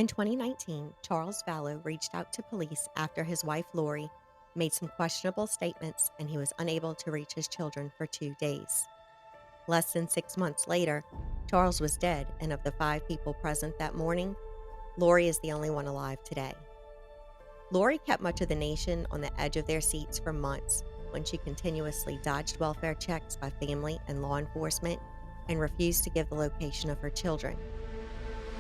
In 2019, Charles Vallow reached out to police after his wife Lori made some questionable statements and he was unable to reach his children for 2 days. Less than 6 months later, Charles was dead, and of the 5 people present that morning, Lori is the only one alive today. Lori kept much of the nation on the edge of their seats for months when she continuously dodged welfare checks by family and law enforcement and refused to give the location of her children.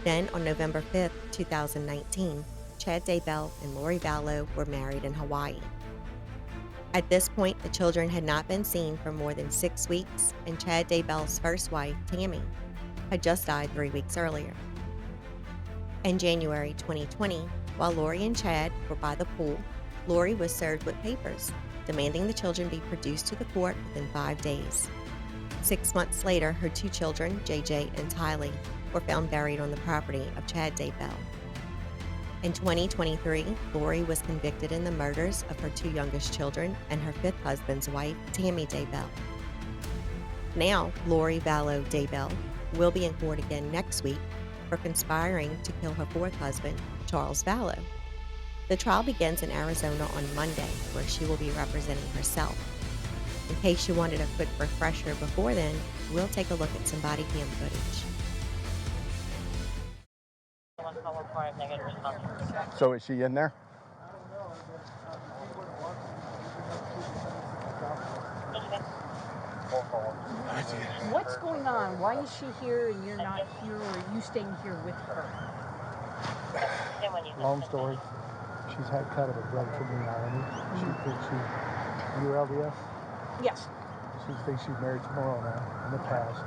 Then, on November 5th, 2019, Chad Daybell and Lori Vallow were married in Hawaii. At this point, the children had not been seen for more than 6 weeks, and Chad Daybell's first wife, Tammy, had just died 3 weeks earlier. In January 2020, while Lori and Chad were by the pool, Lori was served with papers demanding the children be produced to the court within 5 days. 6 months later, her 2 children, JJ and Tylee, were found buried on the property of Chad Daybell. In 2023, Lori was convicted in the murders of her 2 youngest children and her 5th husband's wife, Tammy Daybell. Now, Lori Vallow Daybell will be in court again next week for conspiring to kill her 4th husband, Charles Vallow. The trial begins in Arizona on Monday, where she will be representing herself. In case you wanted a quick refresher before then, we'll take a look at some body cam footage. So is she in there? What's going on? Why is she here and you're not here, or are you staying here with her? Long story. She's had kind of a break from reality. She thinks you're LDS? Yes. She thinks she's married to Moroni in the past.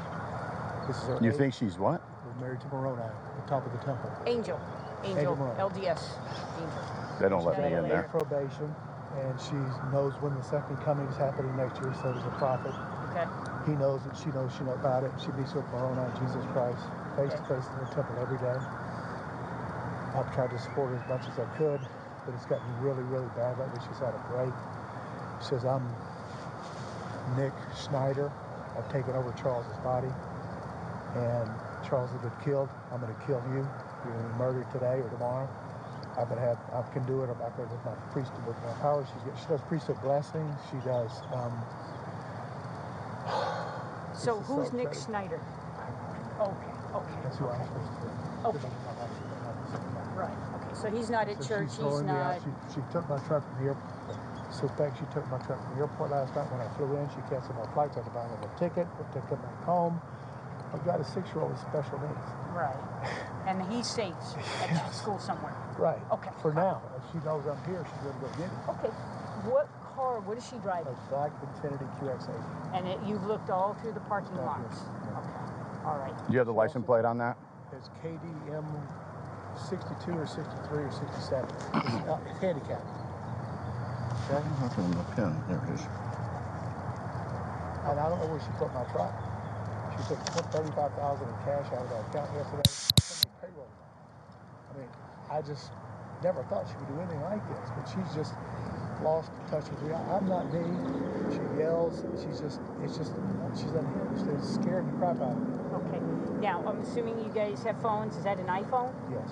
This is her You think she's what? We're married to Moroni, the top of the temple. Angel Moroni. LDS. Angel. They don't let me in there. Probation, and she knows when the second coming is happening next year, so does the prophet. Okay. He knows it, she knows about it. She meets with Moroni, Jesus Christ, face to face in the temple every day. I've tried to support her as much as I could, but it's gotten really, really bad lately. She's had a break. She says, I'm Nick Schneider. I've taken over Charles's body, and Charles has been killed. I'm going to kill you. You're going to be murdered today or tomorrow. I can do it. I'm back there with my priesthood, with my power. She does priesthood blessings. She does. So who's Nick Schneider? Okay. That's who I'm supposed to do. Okay. Right. Okay. So he's not at church. He's not. She took my truck from the airport. So thanks. She took my truck from the airport last night when I flew in. She canceled my flights. I had to buy another ticket. To come back home. I've got a 6-year-old with special needs. Right. And he's safe at school somewhere. Right. Okay. For now. If she knows I'm here, she's going to go get it. Okay. What car? What is she driving? A black Infiniti QX80. And you've looked all through the parking lots. Yes. Okay. All right. Do you have the license plate on that? It's KDM 62 or 63 or 67. It's handicapped. Okay? The pin. There it is. And I don't know where she put my truck. She took $35,000 in cash out of our account yesterday. Sent me payroll. I mean, I just never thought she would do anything like this, but she's just lost touch with reality. I'm not me. She yells. She's unhinged. It's scared the crap out of me. Okay. Now, I'm assuming you guys have phones. Is that an iPhone? Yes.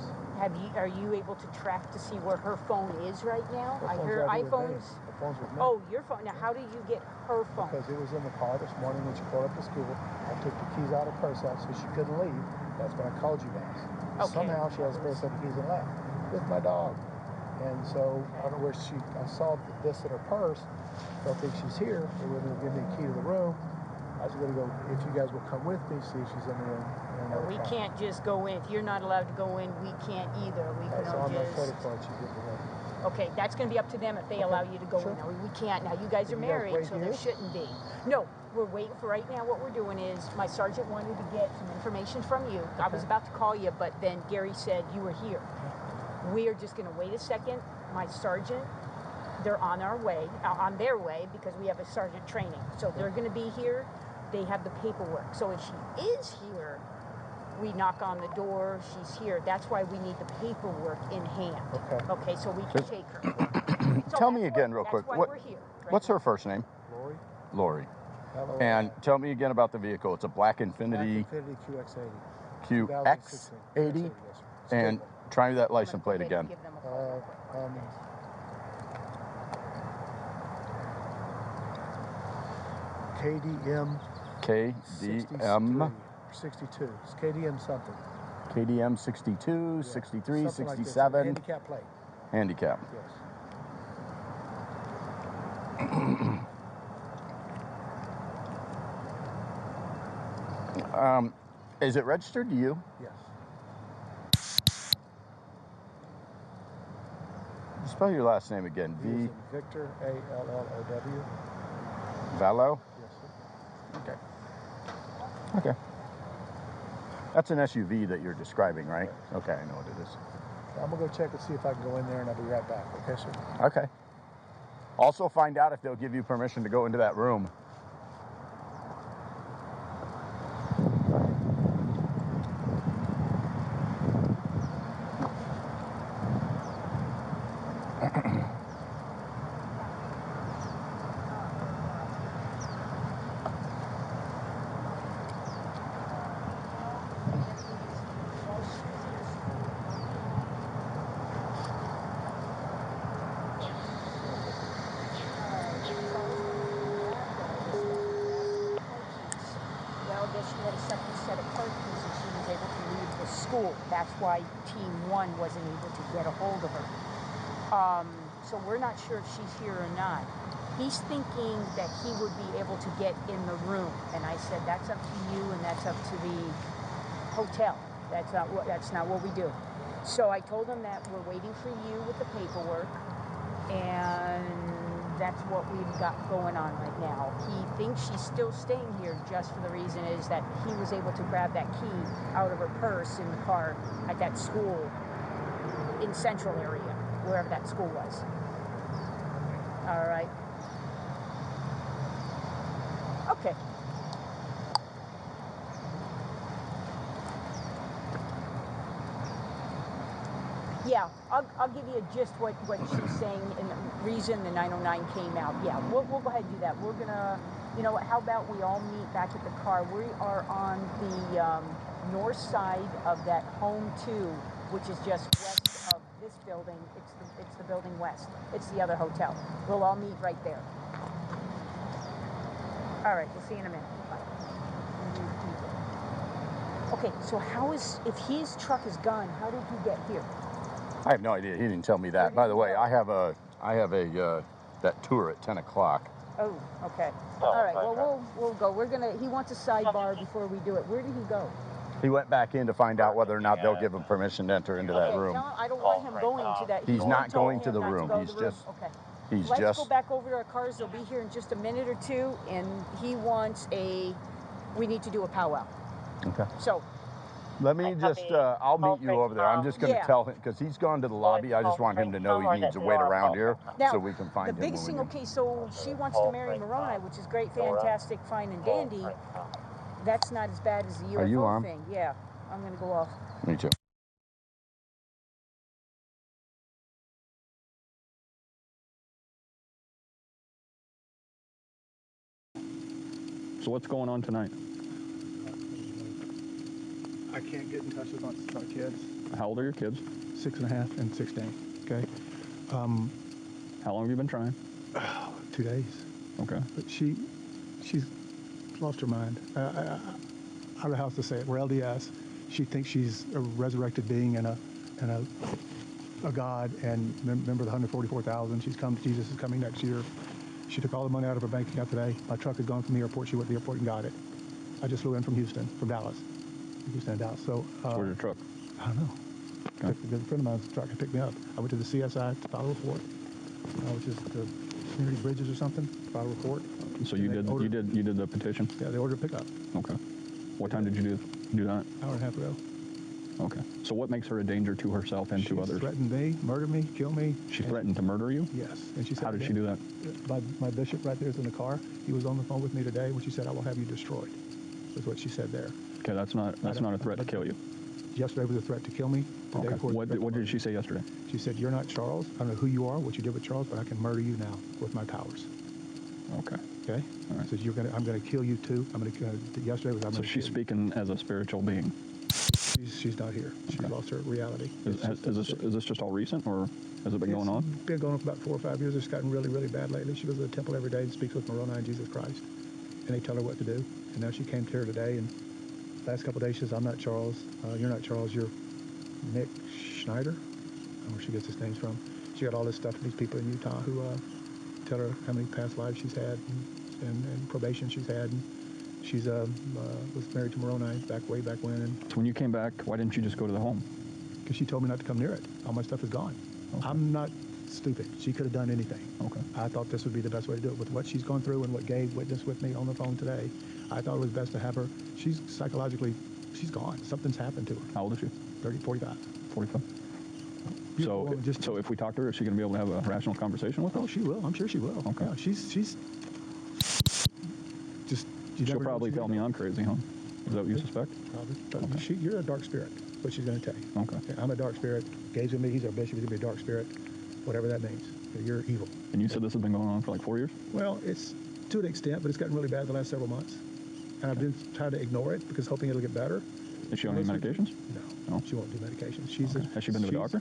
Are you able to track to see where her phone is right now? Her I phone's hear right here with me. iPhones. The phone's with me. Oh, your phone. Now, how did you get her phone? Because it was in the car this morning when she pulled up to school. I took the keys out of her purse out so she couldn't leave. That's when I called you guys. Okay. Somehow she has a spare set of keys and left with my dog. And so I don't know where I saw this in her purse. Don't think she's here. They were going to give me a key to the room. I was going to go, if you guys will come with me, see if she's in the room. We can't just go in. If you're not allowed to go in, we can't either. We can on my just. credit card, she did the room. Okay, that's going to be up to them if they allow you to go in. Now, we can't. Now, you guys are married, so there shouldn't be. No, we're waiting for right now. What we're doing is my sergeant wanted to get some information from you. I was about to call you, but then Gary said you were here. We are just going to wait a second. My sergeant, they're on their way because we have a sergeant training. So they're going to be here. They have the paperwork. So if she is here, we knock on the door, she's here. That's why we need the paperwork in hand. Okay, so we can take her. Tell me again real quick. That's why we're here. What's her first name? Lori. Lori. And tell me again about the vehicle. It's a black Infiniti QX80. QX80. And Try that license plate again. Give them a call. KDM. KDM. 62. It's KDM something. KDM 62, Yeah, 63, something like this. 67. Handicap plate. Handicap. Yes. Is it registered to you? Yes. Spell your last name again. V is in Victor, A-L-L-O-W. Vallow? Yes, sir. Okay. Okay. That's an SUV that you're describing, right? Okay, I know what it is. I'm going to go check and see if I can go in there, and I'll be right back. Okay, sir? Okay. Also find out if they'll give you permission to go into that room. She had a second set of car keys and she was able to leave the school. That's why Team 1 wasn't able to get a hold of her. So we're not sure if she's here or not. He's thinking that he would be able to get in the room. And I said, that's up to you and that's up to the hotel. That's not what we do. So I told him that we're waiting for you with the paperwork, and that's what we've got going on right now. He thinks she's still staying here just for the reason is that he was able to grab that key out of her purse in the car at that school in Central area, wherever that school was. All right. Okay. Yeah, I'll give you just what she's saying and the reason the 909 came out. Yeah, we'll go ahead and do that. We're gonna, you know what, how about we all meet back at the car? We are on the north side of that Home 2, which is just west of this building. It's the building west. It's the other hotel. We'll all meet right there. All right, we'll see you in a minute. Bye. Okay, so if his truck is gone, how did he get here? I have no idea. He didn't tell me that. By the way, I have that tour at 10 o'clock. Oh, okay. All right. Well, we'll go. He wants a sidebar before we do it. Where did he go? He went back in to find out whether or not they'll give him permission to enter into that room. Tell him I don't want him going to that. He's not going to the not room. go He's to the room. just. Okay. He's Let's just. go back over to our cars. They'll be here in just a minute or two, and he wants we need to do a powwow. Okay. So. Let me just, I'll meet you over there. I'm just going to tell him, because he's gone to the lobby. I just want him to know he needs to wait around here so we can find him. The biggest thing, okay, so she wants to marry Moroni, which is great, fantastic, fine and dandy. That's not as bad as the UFO Are you on? thing. Yeah, I'm going to go off. Me too. So what's going on tonight? I can't get in touch with my kids. How old are your kids? 6.5 and 16. Okay. How long have you been trying? 2 days. Okay. But she's lost her mind. I don't know how else to say it. We're LDS. She thinks she's a resurrected being and a god and member of the 144,000. She's come. Jesus is coming next year. She took all the money out of her bank account today. My truck had gone from the airport. She went to the airport and got it. I just flew in from Dallas. Houston and Dallas. So. Where's your truck? I don't know. Okay. A friend of mine's truck to pick me up. I went to the CSI to file a report, which is the community bridges or something. To file a report. So you did the petition? Yeah, they ordered a pickup. Okay. What time did you do that? Hour and a half ago. Okay. So what makes her a danger to herself and to others? She threatened me, murder me, kill me. She threatened to murder you? Yes. And she said, how did she do that? My bishop right there is in the car. He was on the phone with me today when she said, "I will have you destroyed." Is what she said there. Okay, that's not a threat to kill you. Yesterday was a threat to kill me. Okay. What did she say yesterday? She said, "You're not Charles. I don't know who you are, what you did with Charles, but I can murder you now with my powers." Okay. Okay. All right. Says I'm gonna kill you too. Yesterday was. So she's speaking as a spiritual being. She's not here. She's lost her reality. Is this just all recent, or has it been going on? It's been going on for about 4 or 5 years. It's gotten really, really bad lately. She goes to the temple every day and speaks with Moroni and Jesus Christ. And they tell her what to do. And now she came to her today, and last couple of days she says, I'm not Charles. You're not Charles. You're Nick Schneider. I don't know where she gets his names from. She got all this stuff from these people in Utah who tell her how many past lives she's had and probation she's had. And she's was married to Moroni way back when. And So when you came back, why didn't you just go to the home? because she told me not to come near it. All my stuff is gone. Okay. I'm not stupid. She could have done anything. Okay. I thought this would be the best way to do it. With what she's gone through and what Gabe witnessed with me on the phone today, I thought it was best to have her. She's psychologically, she's gone. Something's happened to her. How old is she? 30, 45. 45. Beautiful woman, So if we talk to her, is she going to be able to have a rational conversation with us? Oh, she will. I'm sure she will. Okay. Yeah, she's just. She'll probably tell me I'm crazy, huh? Is that what you suspect? Probably. But Okay. you're a dark spirit. What she's going to tell you. Okay. I'm a dark spirit. Gabe's with me. He's our bishop. He's going to be a dark spirit. Whatever that means. You're evil. And you said this has been going on for like 4 years? Well, it's to an extent, but it's gotten really bad the last several months. And I've been trying to ignore it because hoping it'll get better. Is she on any medications? No, No? she won't do medications. She's Okay. Has she been to a doctor?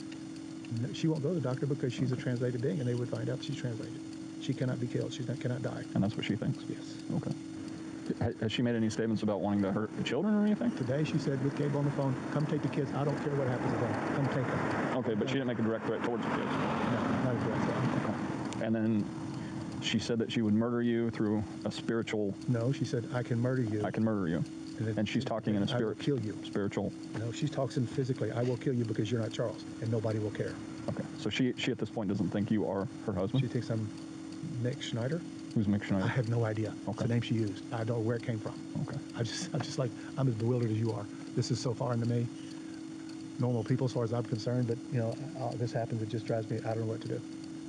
No, she won't go to the doctor because she's a translated being, and they would find out she's translated. She cannot be killed. She cannot die. And that's what she thinks? Yes. Okay. Has she made any statements about wanting to hurt the children or anything? Today she said with Gabe on the phone, come take the kids. I don't care what happens to them. Come take them. Okay, but she didn't make a direct threat towards the kids? No, not a direct threat. Okay. And then she said that she would murder you through a spiritual... No, she said, I can murder you. I can murder you. And she's talking in a I will kill you. Spiritual... No, she's talking physically. I will kill you because you're not Charles, and nobody will care. Okay. So she at this point doesn't think you are her husband? She thinks I'm Nick Schneider. Who's Mick Schneider? I have no idea. Okay. It's the name she used. I don't know where it came from. Okay. I'm just like, I'm as bewildered as you are. This is so foreign to me. Normal people, as far as I'm concerned, but you know, this happens. It just drives me. I don't know what to do.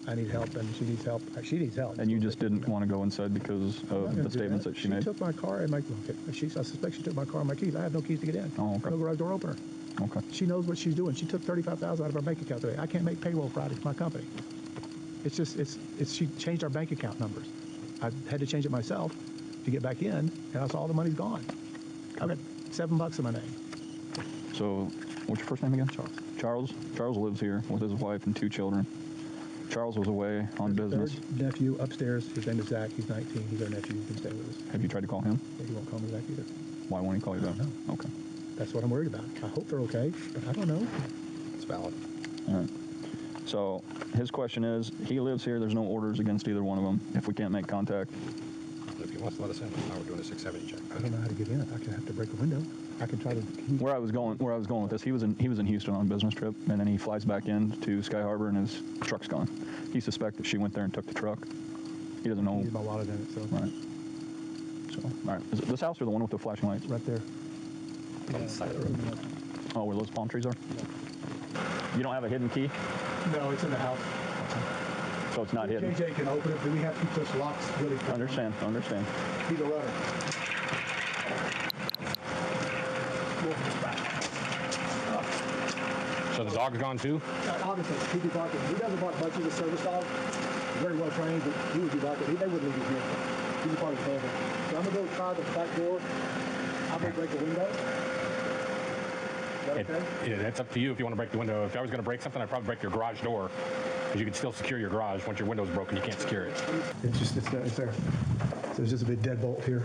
I need help, and she needs help. She needs help. And you just didn't want to go inside because of the statements that she made? She took my car and my. Okay, I suspect she took my car and my keys. I have no keys to get in. Oh, okay. No garage door opener. Okay. She knows what she's doing. She took $35,000 out of our bank account today. I can't make payroll Friday for my company. It's just, she changed our bank account numbers. I had to change it myself to get back in, and that's all the money's gone. I've got $7 in my name. So, what's your first name again? Charles. Charles? Charles lives here with his wife and 2 children. Charles was away on business. Third nephew upstairs. His name is Zach. He's 19. He's our nephew. He can stay with us. Have you tried to call him? Yeah, he won't call me Zach either. Why won't he call you back? Okay. That's what I'm worried about. I hope they're okay, but I don't know. It's valid. All right. So his question is, he lives here. There's no orders against either one of them. If we can't make contact, If he wants to let us in, now we're doing a 670 check. I don't know how to get in. I can have to break a window. I can try to. where I was going with this, he was in Houston on a business trip, and then he flies back in to Sky Harbor, and his truck's gone. He suspects that she went there and took the truck. He doesn't know. Use my wallet in it, so. Right. So, all right. Is it this house or the one with the flashing lights? Right there. On the side of the road. Oh, where those palm trees are? You don't have a hidden key? No, it's in the house. So it's not hidden? JJ can open it, but we have to push locks really quick. Understand. He's a runner. So the dog's gone too? Obviously, he'd be barking. He doesn't bark much. He's a service dog. Very well trained, but he would be barking. They wouldn't leave his vehicle. He's a part of the family. So I'm going to go try the back door. I'm going to break the window. Is that okay? Yeah, that's up to you if you want to break the window. If I was going to break something, I'd probably break your garage door, because you can still secure your garage. Once your window's broken, you can't secure it. It's there. So there's just a big deadbolt here.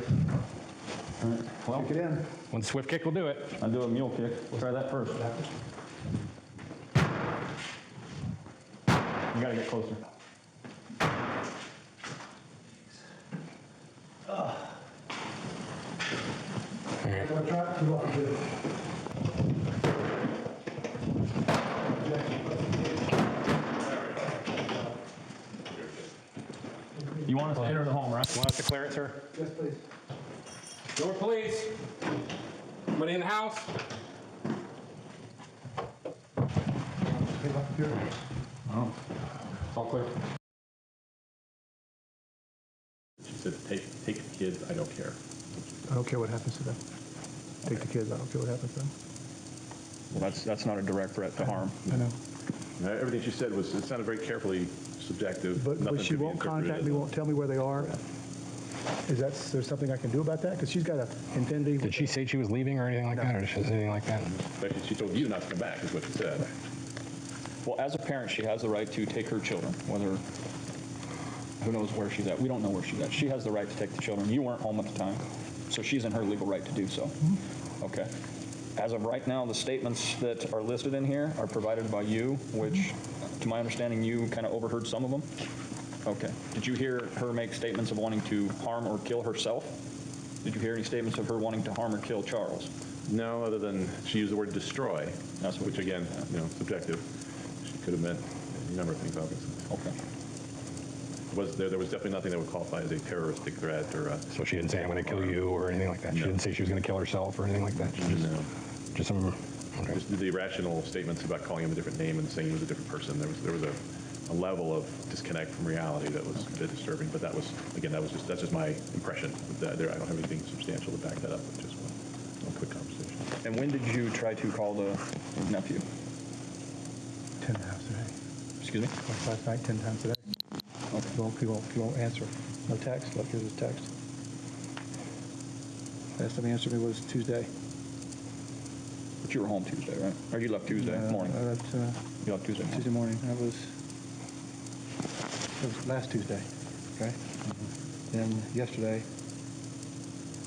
All right. Well, Kick it in. One swift kick will do it. I'll do a mule kick. We'll try that first. You gotta get closer. I'm going to try it. See what I can do. You want us to enter the home, right? Want us to clear it, sir? Yes, please. Door, police. Anybody in the house? Pick up here. Oh, it's all clear. She said, take the kids, I don't care. I don't care what happens to them. Take the kids. I don't care what happens to them. Well, that's not a direct threat to harm. I know. Everything she said was, it sounded very carefully subjective. But Nothing she could be won't interpreted contact as me, a- won't tell me where they are. Is there something I can do about that? Because she's got a Infinity. Did she say she was leaving or anything like that, or did she say anything like that? But she told you not to come back, is what she said. Well, as a parent, she has the right to take her children, whether, who knows where she's at. We don't know where she's at. She has the right to take the children. You weren't home at the time, so she's in her legal right to do so. Okay. As of right now, the statements that are listed in here are provided by you, which, to my understanding, you kind of overheard some of them. Okay. Did you hear her make statements of wanting to harm or kill herself? Did you hear any statements of her wanting to harm or kill Charles? No, other than she used the word destroy, That's what which again, subjective. She could have meant a number of things, obviously. Okay. There was definitely nothing that would qualify as a terroristic threat or So she didn't say, I'm going to kill you or anything like that? She didn't say she was going to kill herself or anything like that? She just some... Okay. Just the irrational statements about calling him a different name and saying he was a different person. There was a level of disconnect from reality that was a bit disturbing. But that was, again, that's just my impression. I don't have anything substantial to back that up. It's just one quick conversation. And when did you try to call the nephew? 10 times a day. Excuse me? Last night, 10 times a day. Okay. He won't answer. No text. Look, here's his text. Last time he answered me was Tuesday. But you were home Tuesday, right? Or you left Tuesday morning? I left You left Tuesday morning. Tuesday morning. It was last Tuesday. Okay. Then yesterday,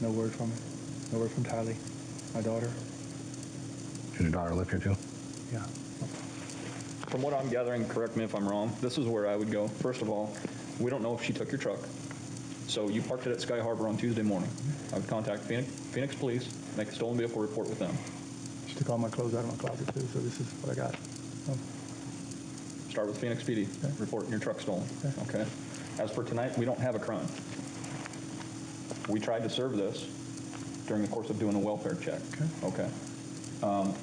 no word from him. No word from Tylee, my daughter. Does your daughter live here too? Yeah. From what I'm gathering, correct me if I'm wrong, this is where I would go. First of all, we don't know if she took your truck. So you parked it at Sky Harbor on Tuesday morning. I would contact Phoenix Police, make a stolen vehicle report with them. She took all my clothes out of my closet too, so this is what I got. Oh. Start with Phoenix PD, Okay. reporting your truck stolen. Okay. Okay. As for tonight, we don't have a crime. We tried to serve this during the course of doing a welfare check. Okay. Okay.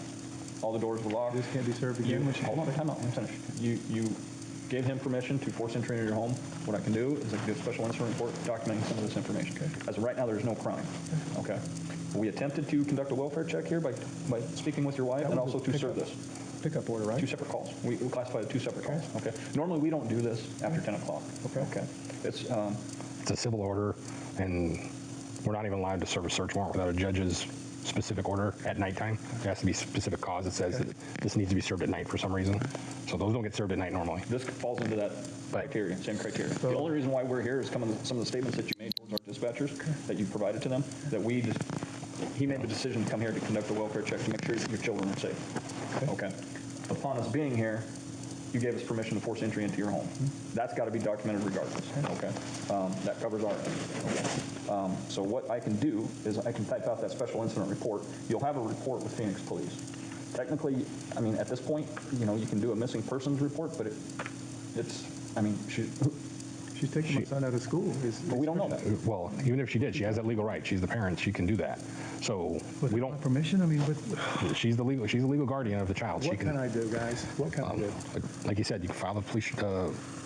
All the doors were locked. This can't be served again. Hold on, time out. I'm finished. You gave him permission to force entry into your home. What I can do is I can do a special incident report documenting some of this information. Okay. As of right now, there's no crime. Okay. We attempted to conduct a welfare check here by speaking with your wife and also to serve this. Pickup order, right? Two separate calls. We classified it two separate calls. Okay. Normally, we don't do this after 10 o'clock. Okay. Okay. It's It's a civil order, and we're not even allowed to serve a search warrant without a judge's specific order at nighttime. There has to be specific cause that says that this needs to be served at night for some reason. So those don't get served at night normally. this falls into that criteria, same criteria. The only reason why we're here is some of the statements that you made towards our dispatchers that you provided to them. That he made the decision to come here to conduct a welfare check to make sure that your children are safe. Okay. Upon us being here, you gave us permission to force entry into your home. That's got to be documented regardless. Okay. That covers our end. Okay. So what I can do is I can type out that special incident report. You'll have a report with Phoenix Police. Technically, I mean, at this point, you can do a missing persons report, but She's taking my son out of school. but we don't know that. Well, even if she did, she has that legal right. She's the parent. She can do that. So we don't. Permission? I mean, She's the legal guardian of the child. what can I do, guys? What can I do? Like you said, you can file a police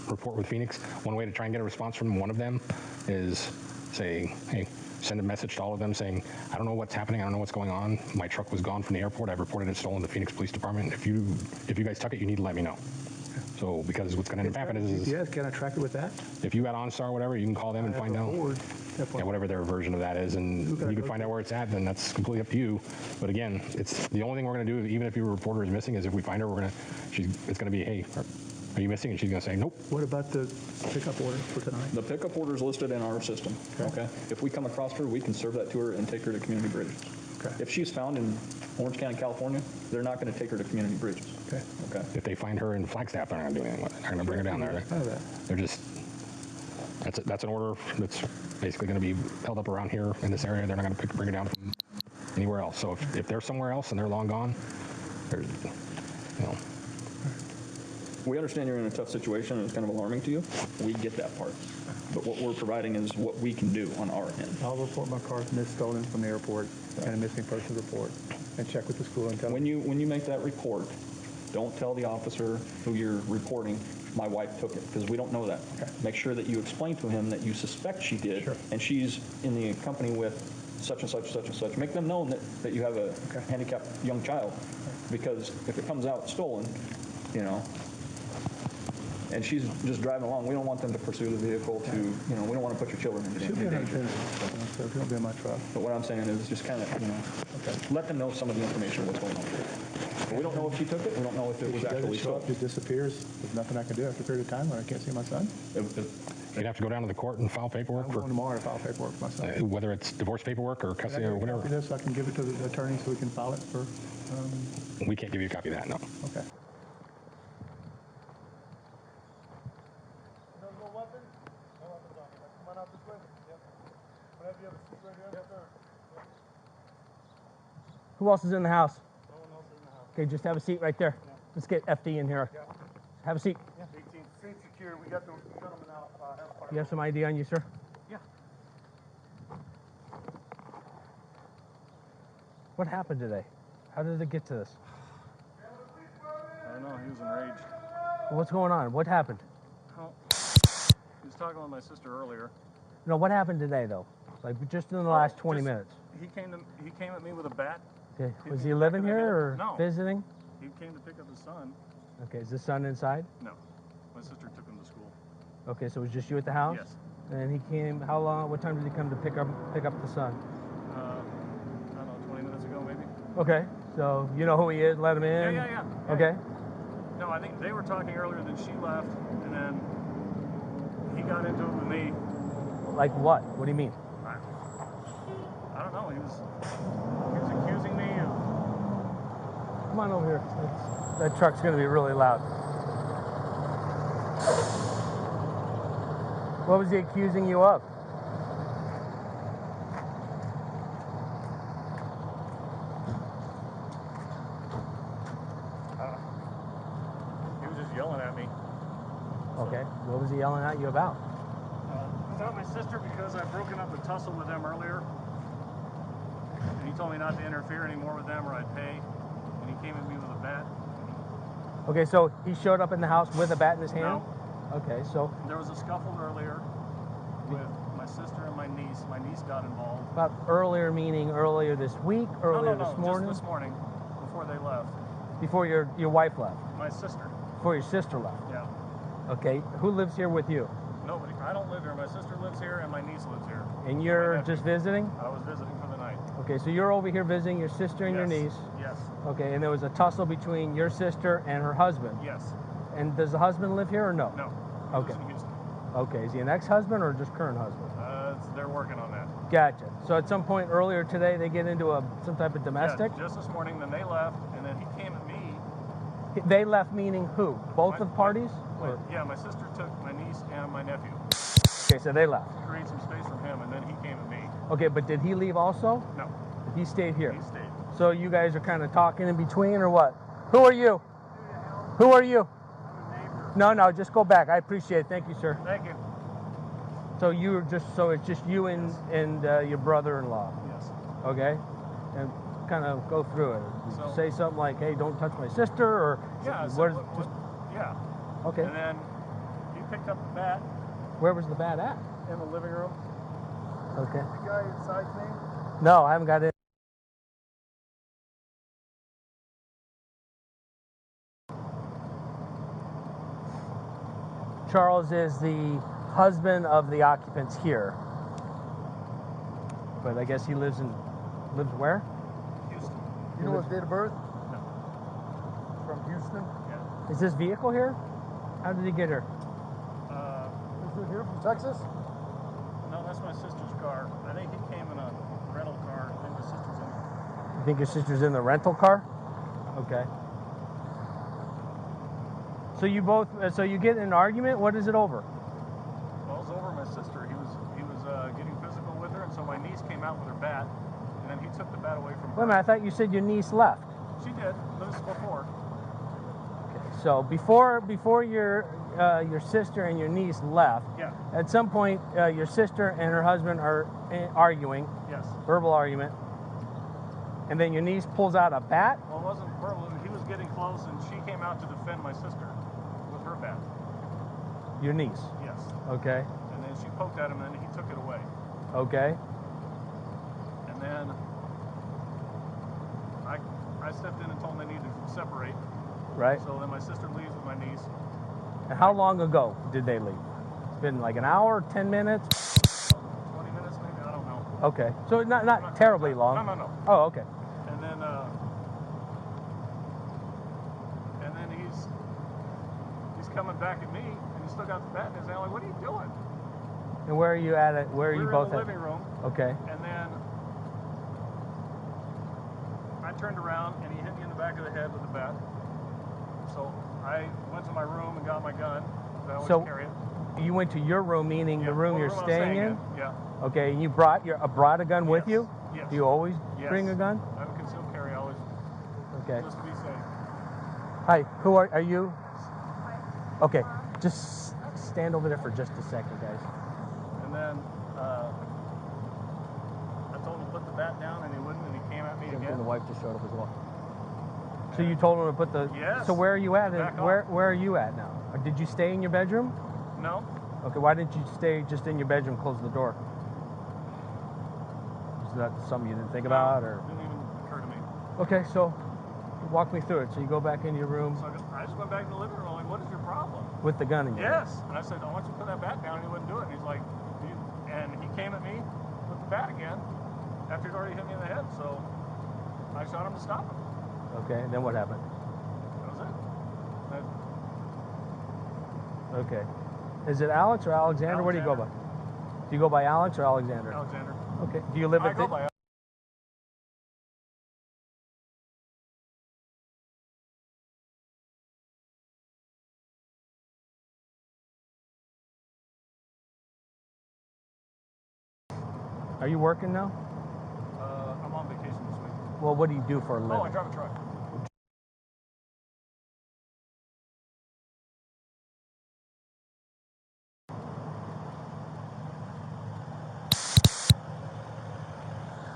report with Phoenix. One way to try and get a response from one of them is say, hey, send a message to all of them saying, I don't know what's happening. I don't know what's going on. My truck was gone from the airport. I've reported it stolen to the Phoenix Police Department. If you guys took it, you need to let me know. So because what's going to end up happening is Yeah, can I track it with that? if you got OnStar or whatever, you can call them and find out. Yeah, whatever their version of that is, and you can find out where it's at, then that's completely up to you. But again, it's the only thing we're going to do, even if your reporter is missing, is if we find her, it's going to be, hey, are you missing? And she's going to say, nope. What about the pickup order for tonight? The pickup order is listed in our system. Okay. If we come across her, we can serve that to her and take her to Community Bridges. Okay. If she's found in Orange County, California, they're not going to take her to Community Bridges. Okay. Okay. If they find her in Flagstaff, they're not going to do anything with it. They're going to bring her down there. I know that. They're just, that's an order that's basically going to be held up around here in this area. They're not going to bring her down from anywhere else. So if they're somewhere else and they're long gone, there's, We understand you're in a tough situation and it's kind of alarming to you. We get that part. But what we're providing is what we can do on our end. I'll report my car stolen from the airport and a missing person report and check with the school and tell them. When you make that report, don't tell the officer who you're reporting, my wife took it, because we don't know that. Okay. Make sure that you explain to him that you suspect she did, Sure. and she's in the company with such and such, such and such. Make them know that you have a handicapped young child, because if it comes out stolen, and she's just driving along. We don't want them to pursue the vehicle to, we don't want to put your children in She'll be in danger. so he'll be in my truck. But what I'm saying is just kind of, let them know some of the information of what's going on. But we don't know if she took it. We don't know if it was actually show stolen. up, it disappears. There's nothing I can do after a period of time when I can't see my son. You'd have to go down to the court and file paperwork I'm for going tomorrow to file paperwork for my son. whether it's divorce paperwork or custody or whatever. This, I can give it to the attorney so we can file it for. We can't give you a copy of that, no. Okay. Who else is in the house? No one else is in the house. Okay, just have a seat right there. Yeah. Let's get FD in here. Yeah. Have a seat. Yeah. 18. Seat secure. We got the gentleman out. You have some ID on you, sir? Yeah. What happened today? How did it get to this? I don't know. He was enraged. What's going on? What happened? Oh. He was talking with my sister earlier. No, what happened today, though? Like, just in the last 20 minutes. He came at me with a bat. Okay. Was he living here or No. visiting? He came to pick up his son. Okay, is the son inside? No. My sister took him to school. Okay, so it was just you at the house? Yes. And he came, how long, what time did he come to pick up the son? I don't know, 20 minutes ago maybe. Okay, so you know who he is, let him in? Yeah. Okay. No, I think they were talking earlier, then she left, and then he got into it with me. Like what? What do you mean? I don't know. He was accusing me of. Come on over here. That truck's going to be really loud. What was he accusing you of? He was just yelling at me. Okay. What was he yelling at you about? About my sister because I'd broken up the tussle with them earlier. And he told me not to interfere anymore with them or I'd pay. And he came at me with a bat. Okay, so he showed up in the house with a bat in his hand? No. Okay, so There was a scuffle earlier with my sister and my niece. My niece got involved. about earlier meaning earlier this week, earlier No, this morning? just this morning before they left. Before your wife left? My sister. Before your sister left? Yeah. Okay, who lives here with you? Nobody. I don't live here. My sister lives here and my niece lives here. And you're nephew. just visiting? I was visiting for the night. Okay, so you're over here visiting your sister and your niece. Yes. Okay, and there was a tussle between your sister and her husband. Yes. And does the husband live here or no? No. He Okay. lives in Houston. Okay, is he an ex-husband or just current husband? They're working on that. Gotcha. So at some point earlier today, they get into some type of domestic? Yeah, just this morning, then they left, and then he came at me. They left meaning who? Both of parties? Or- Yeah, my sister took my niece and my nephew. Okay, so they left. To create some space for him, and then he came at me. Okay, but did he leave also? No, He stayed here. he stayed. So you guys are kind of talking in between or what? Who are you? Who are you? I'm a neighbor. No, just go back. I appreciate it. Thank you, sir. Thank you. So it's just you and your brother-in-law, Yes. okay? And kind of go through it. So- Say something like, "Hey, don't touch my sister," or Yeah. So where's what- just yeah. okay? And then he picked up the bat Where was the bat at? in the living room. Okay. The guy inside's name? No, I haven't got it. Charles is the husband of the occupants here, but I guess he lives where? Houston. You know his date of birth? No. From Houston? Yeah. Is this vehicle here? How did he get here? Is it here from Texas? No, that's my sister's car. I think he came in a rental car. I think my sister's in it. You think your sister's in the rental car? Okay. So you get in an argument? What is it over? Well, it was over my sister. He was getting physical with her, and so my niece came out with her bat, and then he took the bat away from her. Wait a minute, I thought you said your niece left. She did, but this is before. So before your sister and your niece left, Yeah. at some point your sister and her husband are arguing, Yes. verbal argument, and then your niece pulls out a bat. Well, it wasn't verbal. He was getting close, and she came out to defend my sister with her bat. Your niece. Yes. Okay. And then she poked at him, and he took it away. Okay. And then I stepped in and told them they needed to separate. Right. So then my sister leaves with my niece. And how long ago did they leave? It's been like an hour, 10 minutes? 20 minutes maybe, I don't know. Okay, so not terribly long. No. Oh, okay. And then he's coming back at me, and he's still got the bat in his hand. Like, what are you doing? And where are you at? Where are you both in the at? living room. Okay. And then I turned around, and he hit me in the back of the head with the bat. So I went to my room and got my gun. I always carry it. You went to your room, meaning the room you're staying in? Yeah. Okay, and you brought a gun with you? Yes. Do you always bring a gun? I have a concealed carry always. Okay. Just to be safe. Hi, who are you? Okay, just stand over there for just a second, guys. And then I told him to put the bat down, and he wouldn't, and he came at me again. The wife just showed up as well. So you told him to put the... Yes. So where are you at? Back Where are you at now? Did you stay in your bedroom? No. Okay, why didn't you stay just in your bedroom, close the door? Is that something you didn't think about, or? Didn't even occur to me. Okay, so walk me through it. So you go back into your room. So I just went back to the living room. I'm like, what is your problem? With the gun in your hand? Yes. And I said, I want you to put that bat down, and he wouldn't do it. And he's like, and he came at me with the bat again after he'd already hit me in the head. So I shot him to stop him. Okay, and then what happened? That was it. Okay. Is it Alex or Alexander? What do you go by? Do you go by Alex or Alexander? Alexander. Okay. Do you live at I go by Are you working now? I'm on vacation this week. Well, what do you do for a living? Oh, I drive a truck.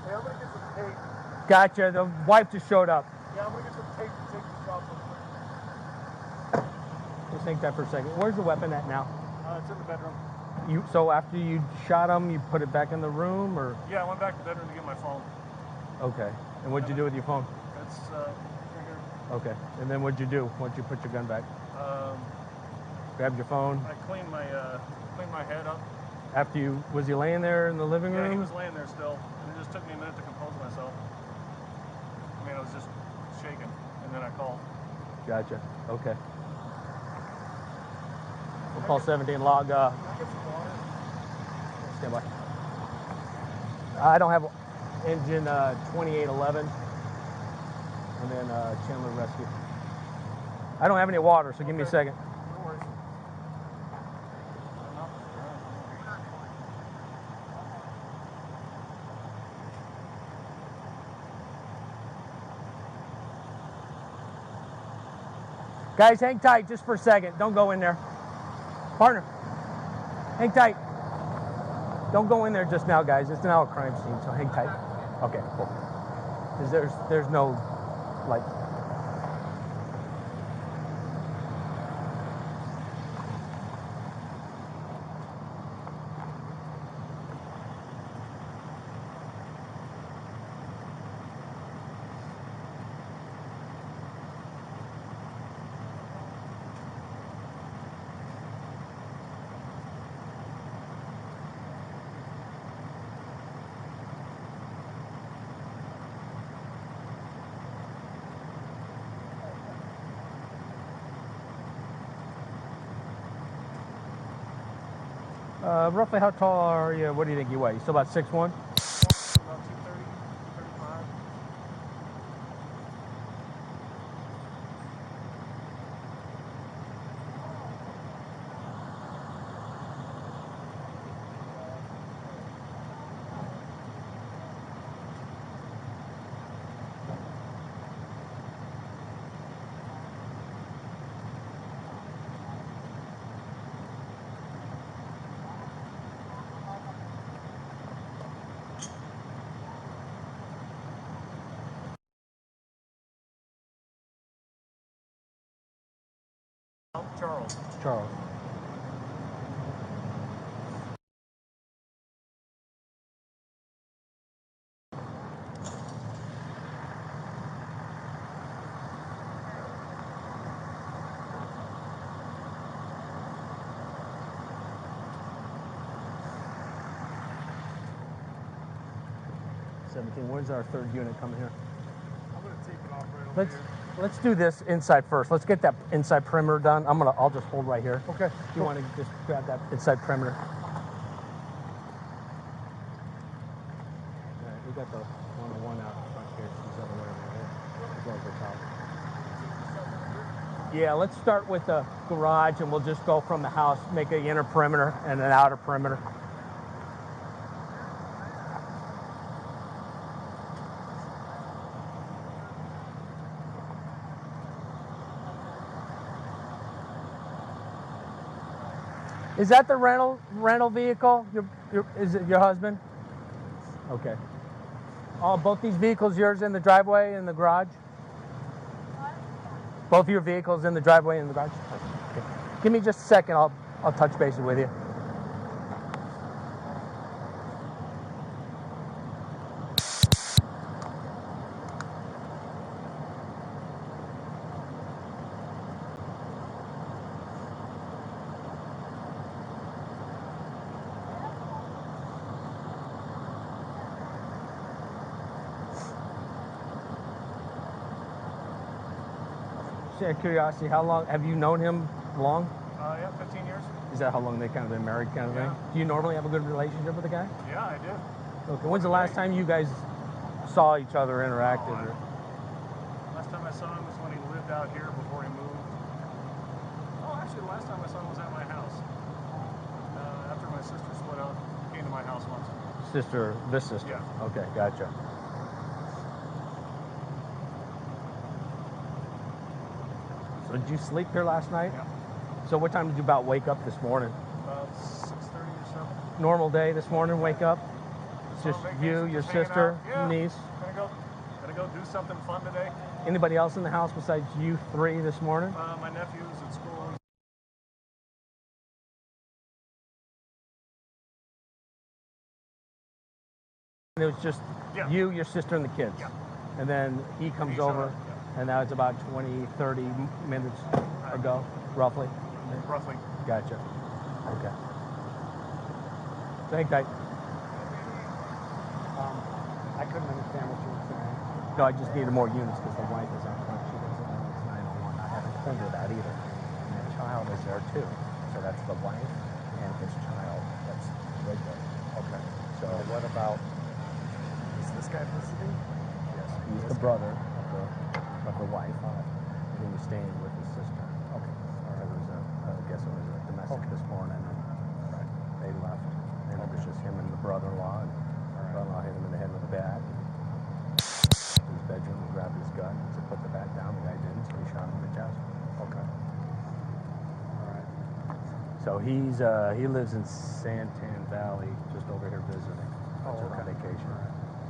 Hey, I'm gonna get some tape. Gotcha. The wife just showed up. Yeah, I'm gonna get some tape to take this off real quick. Just think that for a second. Where's the weapon at now? It's in the bedroom. So after you shot him, you put it back in the room, or? Yeah, I went back to the bedroom to get my phone. Okay. And what'd you do with your phone? It's right here. Okay. And then what'd you do once you put your gun back? Grabbed your phone. I cleaned my head up. After was he laying there in the living room? Yeah, he was laying there still, and it just took me a minute to compose myself. I mean, I was just shaking, and then I called. Gotcha. Okay. We'll call 17 log. Can I get some water? Stand by. I don't have engine 2811, and then Chandler Rescue. I don't have any water, so give me a second. No worries. Guys, hang tight just for a second. Don't go in there. Partner, hang tight. Don't go in there just now, guys. It's now a crime scene, so hang tight. Okay, cool. There's no, like... roughly how tall are you? What do you think you weigh? You still about 6'1"? About 230, 235. Charles. Charles. 17. Where's our third unit coming here? I'm gonna take it off right over here. Let's do this inside first. Let's get that inside perimeter done. I'll just hold right here. Okay. You want to just grab that inside perimeter? All right, we got the 101 out front here. She's over there, as well as the top. Yeah, let's start with the garage, and we'll just go from the house, make an inner perimeter and an outer perimeter. Is that the rental vehicle? Is it your husband? Okay. Both these vehicles yours in the driveway and the garage? Both your vehicles in the driveway and the garage? Okay. Give me just a second. I'll touch bases with you. Just out of curiosity, how long have you known him long? Yeah, 15 years. Is that how long they kind of been married kind of thing? Do you normally have a good relationship with the guy? Yeah, I do. Okay. When's the last time you guys saw each other, interacted? Last time I saw him was when he lived out here before he moved. Oh, actually, the last time I saw him was at my house. After my sister split up, he came to my house once. This sister? Yeah. Okay, gotcha. So did you sleep here last night? Yeah. So what time did you about wake up this morning? About 6:30 or so. Normal day this morning, wake up? It's just you, your sister, niece? Gonna go do something fun today. Anybody else in the house besides you three this morning? My nephew's at school. It was just you, your sister, and the kids. Yeah. And then he comes over, and that was about 20, 30 minutes ago, roughly? Roughly. Gotcha. Okay. Thank you. I couldn't understand what you were saying. No, I just needed more units because the wife is out front. She doesn't know it's 901. I haven't told her that either. And the child is there too. So that's the wife and his child. That's right there. Okay. So What about, is this guy visiting? yes, he's the brother of the wife. And he was staying with his sister. Okay. It was I guess it was a domestic this morning, and they left. And it was just him and the brother-in-law. And the brother-in-law hit him in the head with a bat. His bedroom, he grabbed his gun to put the bat down. The guy didn't, so he shot him in the chest. Okay. All right. So he lives in Santan Valley, just over here visiting. Just on vacation.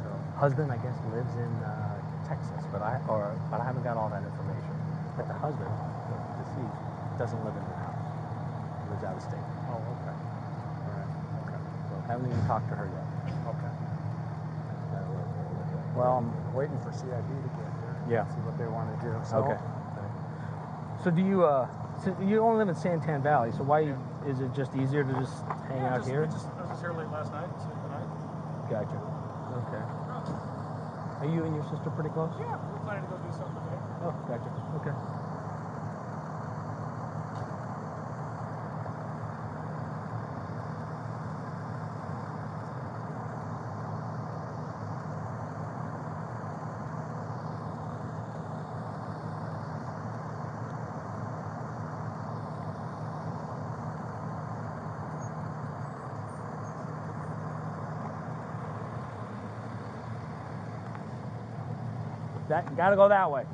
So husband, I guess, lives in Texas, but I haven't got all that information. But the husband, the deceased, doesn't live in the house. He lives out of state. Oh, okay. All right. Okay. So haven't even talked to her yet. Okay. Well, I'm waiting for CID to get here. Yeah. See what they want to do. So, Okay. So do you? So you only live in Santan Valley, so why is it just easier to just hang out here? I was just here late last night. Sleep the night. Gotcha. Okay. Are you and your sister pretty close? Yeah, we're planning to go do something today. Oh, gotcha. Okay. That gotta go that way.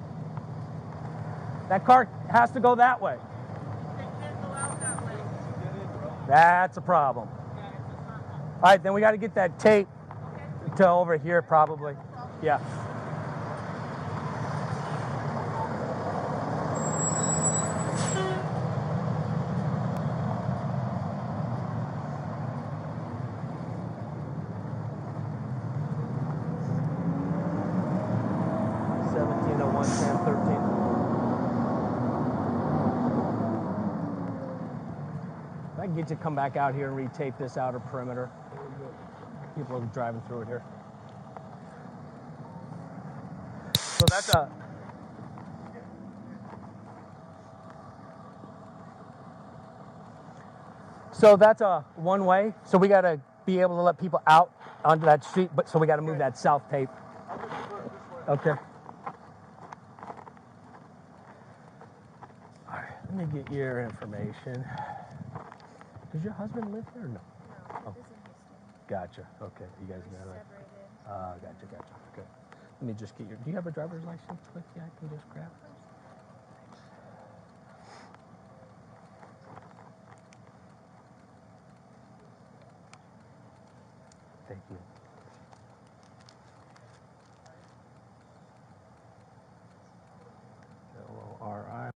That car has to go that way. They can't go out that way. That's a problem. All right, then we got to get that tape to over here probably. Yeah. I can get you to come back out here and retape this outer perimeter. People are driving through it here. So that's a. So that's a one-way. So we got to be able to let people out onto that street, but so we got to move that south tape. Okay. All right. Let me get your information. Does your husband live here or no? Oh. Gotcha. Okay. You guys got it. Gotcha. Okay. Let me just get your. Do you have a driver's license with you? I can just grab. Thank you. L-O-R-I.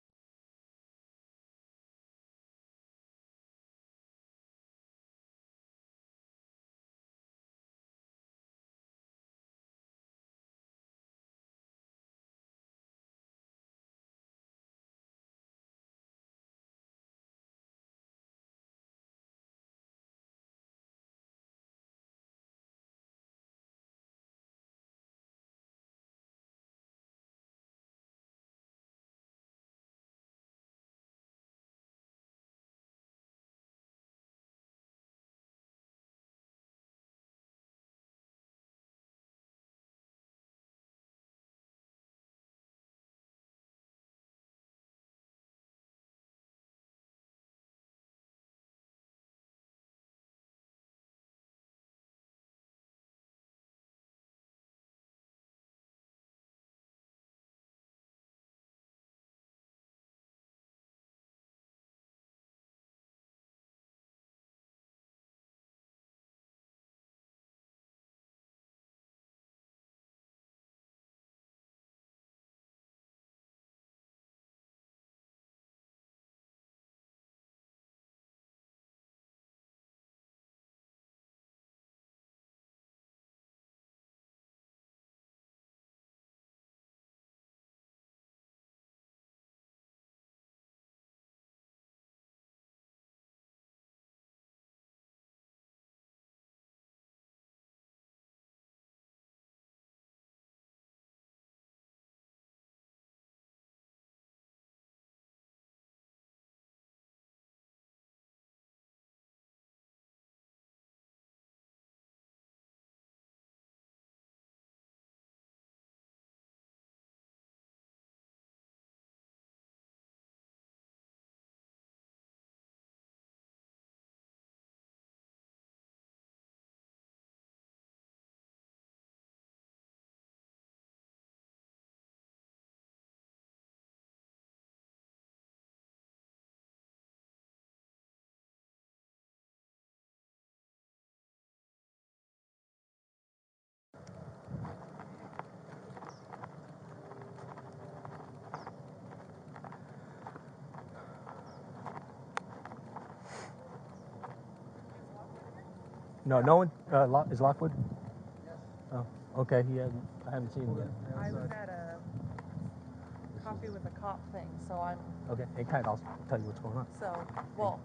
No one is Lockwood. Oh, okay. I haven't seen him yet. I was at a coffee with a cop thing, so I'm. Okay. Hang tight. I'll tell you what's going on. So, well,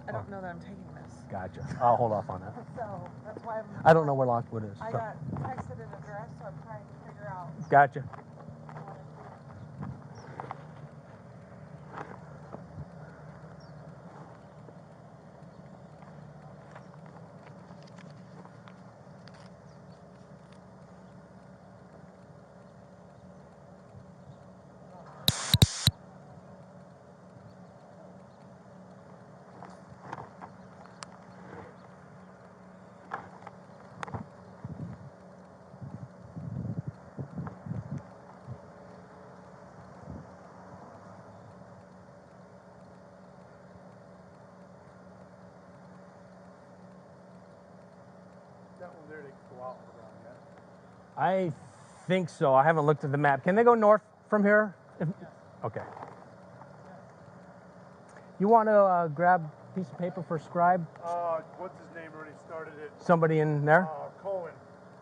I don't know that I'm taking this. Gotcha. I'll hold off on that. So that's why I'm. I don't know where Lockwood is. I So. got texted an address, so I'm trying to figure out. Gotcha. That one there, they can go out around that. I think so. I haven't looked at the map. Can they go north from here? Okay. You want to grab a piece of paper for scribe? What's his name already started it? Somebody in there? Cohen,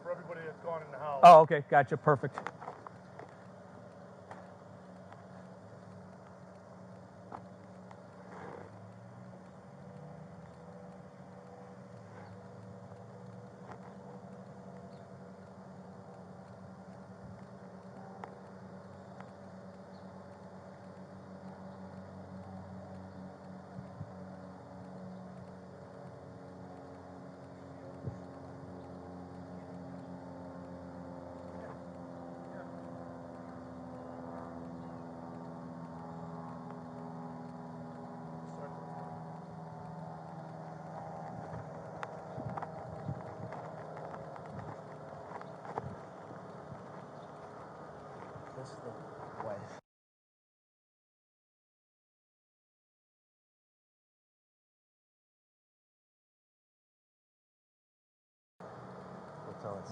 for everybody that's gone in the house. Oh, okay. Gotcha. Perfect. the wife.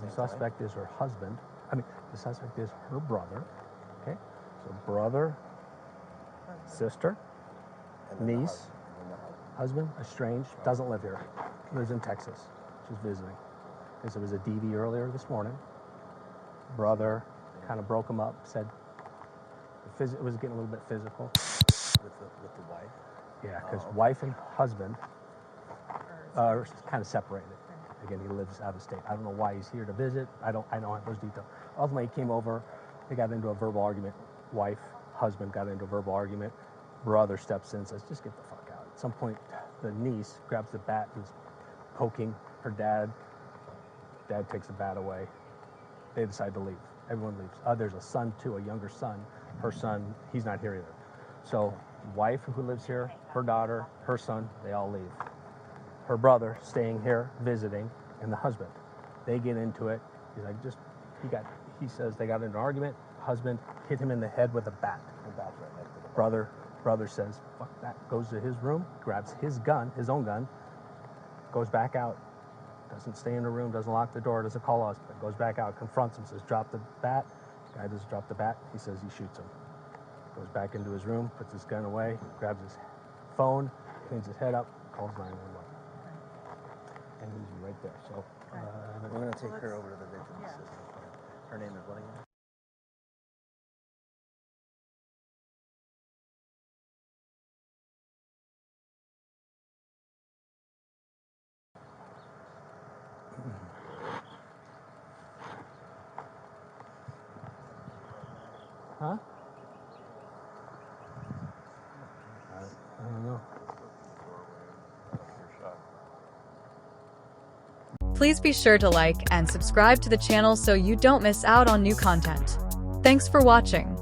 The suspect is her husband. The suspect is her brother. Okay, so brother, sister, niece, husband, estranged, doesn't live here, lives in Texas. She's visiting. Because there was a DV earlier this morning. Brother kind of broke him up, said it was getting a little bit physical. With the wife? Yeah, because wife and husband are kind of separated. Again, he lives out of state. I don't know why he's here to visit. I don't have those details. Ultimately, he came over. They got into a verbal argument. Wife, husband got into a verbal argument. Brother steps in and says, just get the fuck out. At some point, the niece grabs the bat and is poking her dad. Dad takes the bat away. They decide to leave. Everyone leaves. There's a son, too, a younger son. Her son, he's not here either. So wife who lives here, her daughter, her son, they all leave. Her brother staying here, visiting, and the husband. They get into it. He's like, he says they got into an argument. Husband hit him in the head with a bat. Brother says, fuck that. Goes to his room, grabs his gun, his own gun, goes back out, doesn't stay in the room, doesn't lock the door, doesn't call us, but goes back out, confronts him, says, drop the bat. Guy doesn't drop the bat. He says he shoots him. Goes back into his room, puts his gun away, grabs his phone, cleans his head up, calls 911. And he's right there. So we're going to take her over to the victim assistance plan. Her name is what again? Huh? I don't know. Please be sure to like and subscribe to the channel so you don't miss out on new content. Thanks for watching.